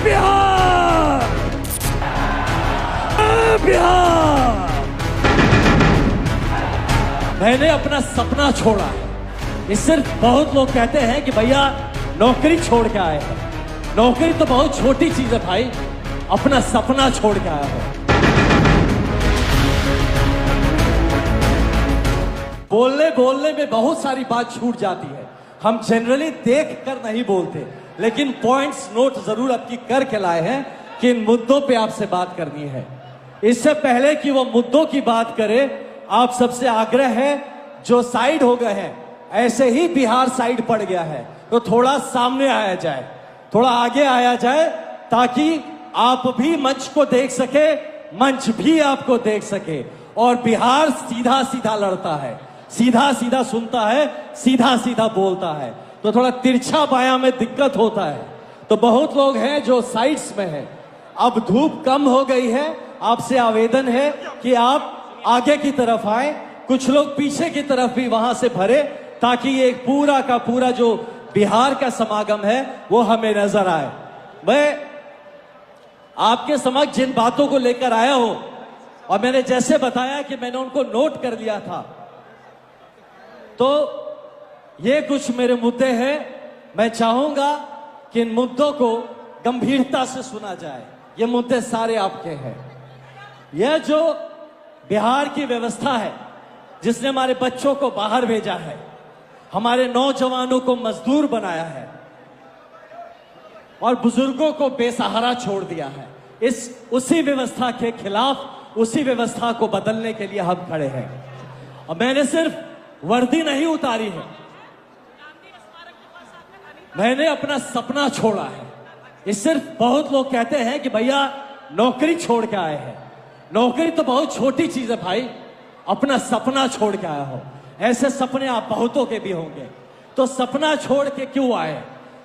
बिहार, बिहार। मैंने अपना सपना छोड़ा है। ये सिर्फ बहुत लोग कहते हैं कि भैया नौकरी छोड़ के आए हैं। नौकरी तो बहुत छोटी चीज है भाई, अपना सपना छोड़ के आया हो। बोलने बोलने में बहुत सारी बात छूट जाती है। हम जनरली देख कर नहीं बोलते, लेकिन पॉइंट्स नोट जरूर आपकी करके लाए हैं कि इन मुद्दों पे आपसे बात करनी है। इससे पहले कि वो मुद्दों की बात करें, आप सबसे आग्रह है, जो साइड हो गए हैं, ऐसे ही बिहार साइड पड़ गया है, तो थोड़ा सामने आया जाए, थोड़ा आगे आया जाए, ताकि आप भी मंच को देख सके, मंच भी आपको देख सके। और बिहार सीधा सीधा लड़ता है, सीधा सीधा सुनता है, सीधा सीधा बोलता है, तो थोड़ा तिरछा बायां में दिक्कत होता है। तो बहुत लोग हैं जो साइड्स में हैं। अब धूप कम हो गई है, आपसे आवेदन है कि आप आगे की तरफ आए, कुछ लोग पीछे की तरफ भी वहां से भरे, ताकि ये पूरा का पूरा जो बिहार का समागम है वो हमें नजर आए। मैं आपके समक्ष जिन बातों को लेकर आया हूं, और मैंने जैसे बताया कि मैंने उनको नोट कर लिया था, तो ये कुछ मेरे मुद्दे हैं। मैं चाहूंगा कि इन मुद्दों को गंभीरता से सुना जाए। ये मुद्दे सारे आपके हैं। यह जो बिहार की व्यवस्था है, जिसने हमारे बच्चों को बाहर भेजा है, हमारे नौजवानों को मजदूर बनाया है और बुजुर्गों को बेसहारा छोड़ दिया है, उसी व्यवस्था के खिलाफ, उसी व्यवस्था को बदलने के लिए हम खड़े हैं। और मैंने सिर्फ वर्दी नहीं उतारी है, मैंने अपना सपना छोड़ा है। ये सिर्फ बहुत लोग कहते हैं कि भैया नौकरी छोड़ के आए हैं। नौकरी तो बहुत छोटी चीज है भाई, अपना सपना छोड़ के आया हो। ऐसे सपने आप बहुतों के भी होंगे। तो सपना छोड़ के क्यों आए?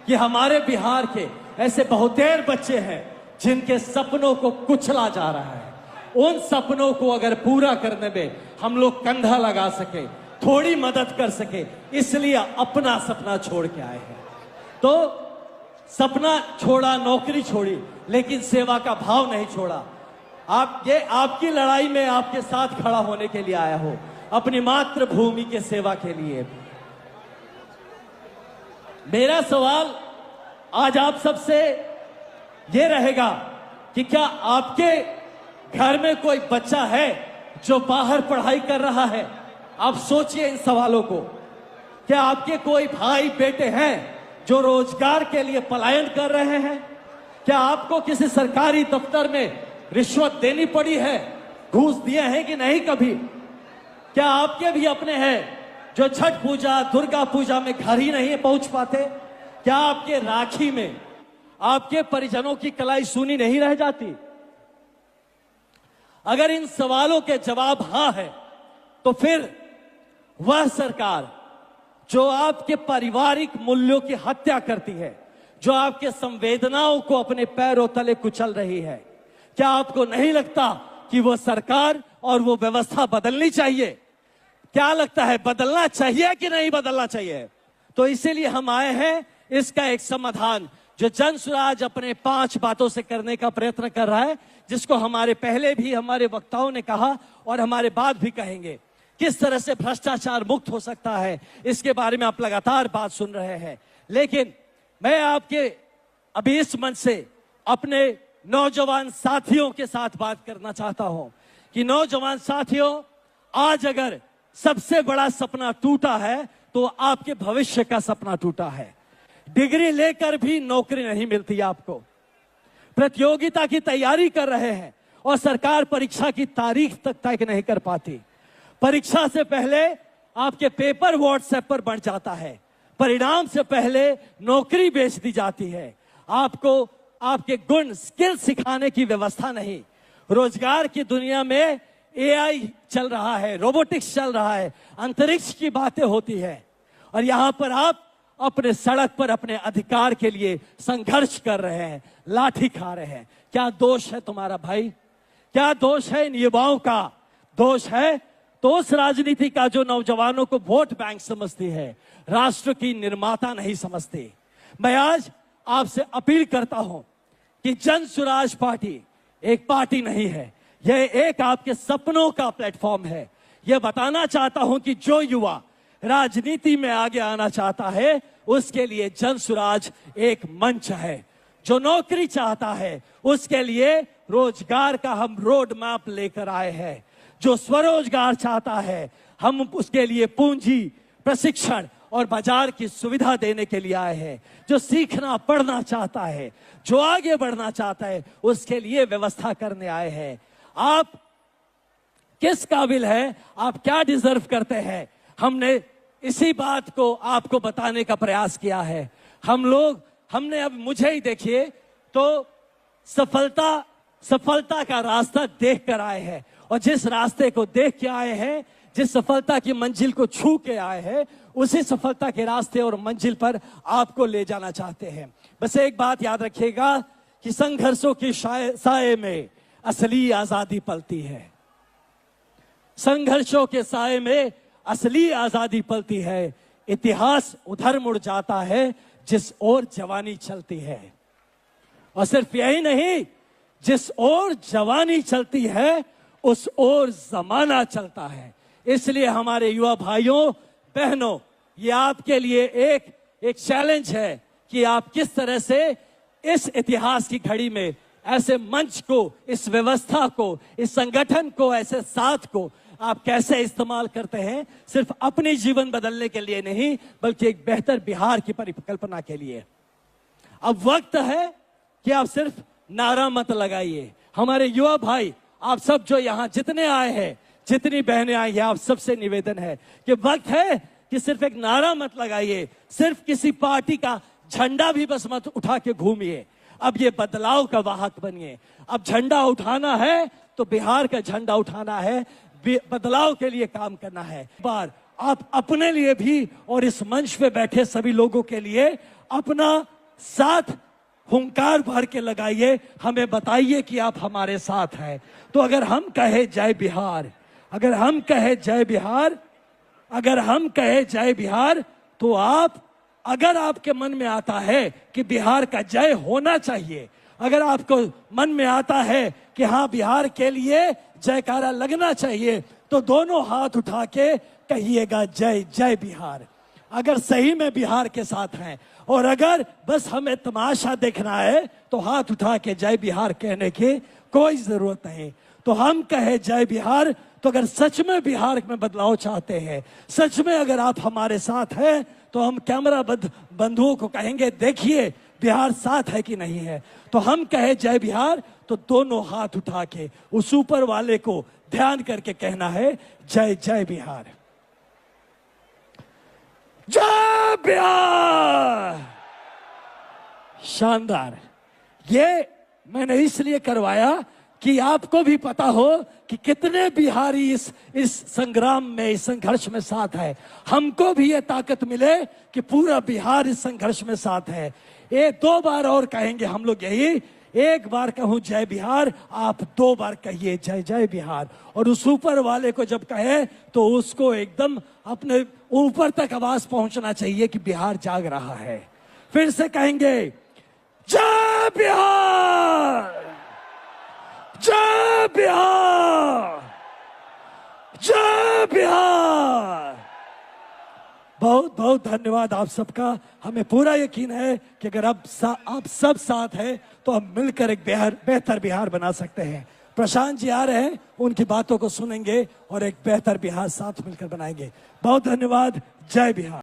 कि हमारे बिहार के ऐसे बहुतेर बच्चे हैं जिनके सपनों को कुचला जा रहा है। उन सपनों को अगर पूरा करने में हम लोग कंधा लगा सके, थोड़ी मदद कर सके, इसलिए अपना सपना छोड़ के आए हैं। तो सपना छोड़ा, नौकरी छोड़ी, लेकिन सेवा का भाव नहीं छोड़ा। आपकी लड़ाई में आपके साथ खड़ा होने के लिए आया हो, अपनी मातृभूमि के सेवा के लिए। मेरा सवाल आज आप सबसे यह रहेगा कि क्या आपके घर में कोई बच्चा है जो बाहर पढ़ाई कर रहा है? आप सोचिए इन सवालों को। क्या आपके कोई भाई बेटे हैं जो रोजगार के लिए पलायन कर रहे हैं? क्या आपको किसी सरकारी दफ्तर में रिश्वत देनी पड़ी है? घूस दिए हैं कि नहीं कभी? क्या आपके भी अपने हैं जो छठ पूजा, दुर्गा पूजा में घर ही नहीं पहुंच पाते? क्या आपके राखी में आपके परिजनों की कलाई सुनी नहीं रह जाती? अगर इन सवालों के जवाब हां है, तो फिर वह सरकार जो आपके पारिवारिक मूल्यों की हत्या करती है, जो आपके संवेदनाओं को अपने पैरों तले कुचल रही है, क्या आपको नहीं लगता कि वो सरकार और वो व्यवस्था बदलनी चाहिए? क्या लगता है, बदलना चाहिए कि नहीं बदलना चाहिए? तो इसीलिए हम आए हैं इसका एक समाधान, जो जन सुराज अपने 5 बातों से करने का प्रयत्न कर रहा है, जिसको हमारे पहले भी हमारे वक्ताओं ने कहा और हमारे बाद भी कहेंगे। किस तरह से भ्रष्टाचार मुक्त हो सकता है, इसके बारे में आप लगातार बात सुन रहे हैं। लेकिन मैं आपके अभी इस मंच से अपने नौजवान साथियों के साथ बात करना चाहता हूं कि नौजवान साथियों, आज अगर सबसे बड़ा सपना टूटा है तो आपके भविष्य का सपना टूटा है। डिग्री लेकर भी नौकरी नहीं मिलती आपको, प्रतियोगिता की तैयारी कर रहे हैं और सरकार परीक्षा की तारीख तक तय नहीं कर पाती। परीक्षा से पहले आपके पेपर व्हाट्सएप पर बढ़ जाता है, परिणाम से पहले नौकरी बेच दी जाती है। आपको आपके गुण, स्किल सिखाने की व्यवस्था नहीं। रोजगार की दुनिया में एआई चल रहा है, रोबोटिक्स चल रहा है, अंतरिक्ष की बातें होती है, और यहां पर आप अपने सड़क पर अपने अधिकार के लिए संघर्ष कर रहे हैं, लाठी खा रहे हैं। क्या दोष है तुम्हारा भाई? क्या दोष है इन युवाओं का? दोष है तो उस राजनीति का जो नौजवानों को वोट बैंक समझती है, राष्ट्र की निर्माता नहीं समझती। मैं आज आपसे अपील करता हूं कि जन सुराज पार्टी एक पार्टी नहीं है, यह एक आपके सपनों का प्लेटफॉर्म है। यह बताना चाहता हूं कि जो युवा राजनीति में आगे आना चाहता है उसके लिए जन सुराज एक मंच है। जो नौकरी चाहता है उसके लिए रोजगार का हम रोड मैप लेकर आए हैं। जो स्वरोजगार चाहता है हम उसके लिए पूंजी, प्रशिक्षण और बाजार की सुविधा देने के लिए आए हैं। जो सीखना पढ़ना चाहता है, जो आगे बढ़ना चाहता है, उसके लिए व्यवस्था करने आए हैं। आप किस काबिल है, आप क्या डिजर्व करते हैं, हमने इसी बात को आपको बताने का प्रयास किया है। हमने अब मुझे ही देखिए तो सफलता का रास्ता देख कर आए हैं, और जिस रास्ते को देख के आए हैं, जिस सफलता की मंजिल को छू के आए हैं, उसी सफलता के रास्ते और मंजिल पर आपको ले जाना चाहते हैं। बस एक बात याद रखिएगा कि संघर्षों की साए में असली आजादी पलती है। संघर्षों के साए में असली आजादी पलती है। इतिहास उधर मुड़ जाता है जिस ओर जवानी चलती है, और सिर्फ यही नहीं, जिस ओर जवानी चलती है उस ओर जमाना चलता है। इसलिए हमारे युवा भाइयों बहनों, ये आपके लिए एक चैलेंज है कि आप किस तरह से इस इतिहास की घड़ी में ऐसे मंच को, इस व्यवस्था को, इस संगठन को, ऐसे साथ को आप कैसे इस्तेमाल करते हैं, सिर्फ अपनी जीवन बदलने के लिए नहीं बल्कि एक बेहतर बिहार की परिकल्पना के लिए। अब वक्त है कि आप सिर्फ नारा मत लगाइए। हमारे युवा भाई, आप सब जो यहाँ जितने आए हैं, जितनी बहनें आई हैं, आप सबसे निवेदन है कि वक्त है कि सिर्फ एक नारा मत लगाइए, सिर्फ किसी पार्टी का झंडा भी बस मत उठा के घूमिए। अब ये बदलाव का वाहक बनिए। अब झंडा उठाना है तो बिहार का झंडा उठाना है, बदलाव के लिए काम करना है। बार आप अपने लिए भी और इस मंच पे बैठे सभी लोगों के लिए अपना साथ हुंकार भर के लगाइए, हमें बताइए कि आप हमारे साथ हैं। तो अगर हम कहे जय बिहार, अगर हम कहे जय बिहार, अगर हम कहे जय बिहार, तो आप, अगर आपके मन में आता है कि बिहार का जय होना चाहिए, अगर आपको मन में आता है कि हाँ बिहार के लिए जयकारा लगना चाहिए, तो दोनों हाथ उठा के कहिएगा जय जय बिहार। अगर सही में बिहार के साथ हैं, और अगर बस हमें तमाशा देखना है तो हाथ उठा के जय बिहार कहने की कोई जरूरत नहीं। तो हम कहे जय बिहार, तो अगर सच में बिहार में बदलाव चाहते हैं, सच में अगर आप हमारे साथ हैं, तो हम कैमरा बंधुओं को कहेंगे देखिए बिहार साथ है कि नहीं है। तो हम कहे जय बिहार, तो दोनों हाथ उठा के उस ऊपर वाले को ध्यान करके कहना है जय जय बिहार, जय बिहार। शानदार। ये मैंने इसलिए करवाया कि आपको भी पता हो कि कितने बिहारी इस संग्राम में, इस संघर्ष में साथ है। हमको भी ये ताकत मिले कि पूरा बिहार इस संघर्ष में साथ है। ये 2 बार और कहेंगे हम लोग यही, एक बार कहूं जय बिहार, आप 2 बार कहिए जय जय बिहार। और उस ऊपर वाले को जब कहे तो उसको एकदम अपने ऊपर तक आवाज पहुंचना चाहिए कि बिहार जाग रहा है। फिर से कहेंगे जय बिहार, जय बिहार, जय बिहार। बहुत बहुत धन्यवाद आप सबका। हमें पूरा यकीन है कि अगर आप सब साथ हैं तो हम मिलकर एक बेहतर बिहार बना सकते हैं। प्रशांत जी आ रहे हैं, उनकी बातों को सुनेंगे और एक बेहतर बिहार साथ मिलकर बनाएंगे। बहुत धन्यवाद। जय बिहार।